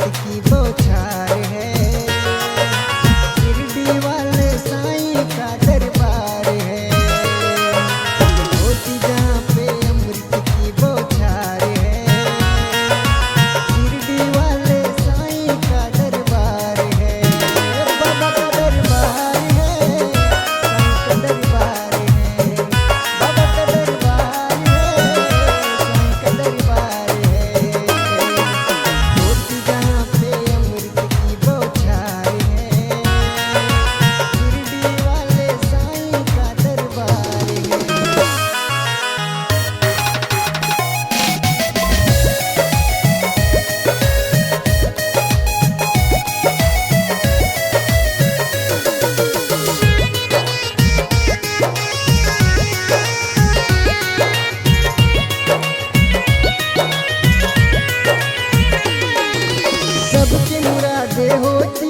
की बौछार है। शिरडी वाले साईं का दरबार है। होती जहाँ पे अमृत की बौछार है। शिरडी वाले साईं का दरबार है। बाबा का दरबार है, साईं का दरबार है। बाबा का दरबार है, साईं का दरबार है। होती जहाँ पे अमृत की बौछार है। शिरडी वाले साईं का दरबार है। सबकी मुरादें होती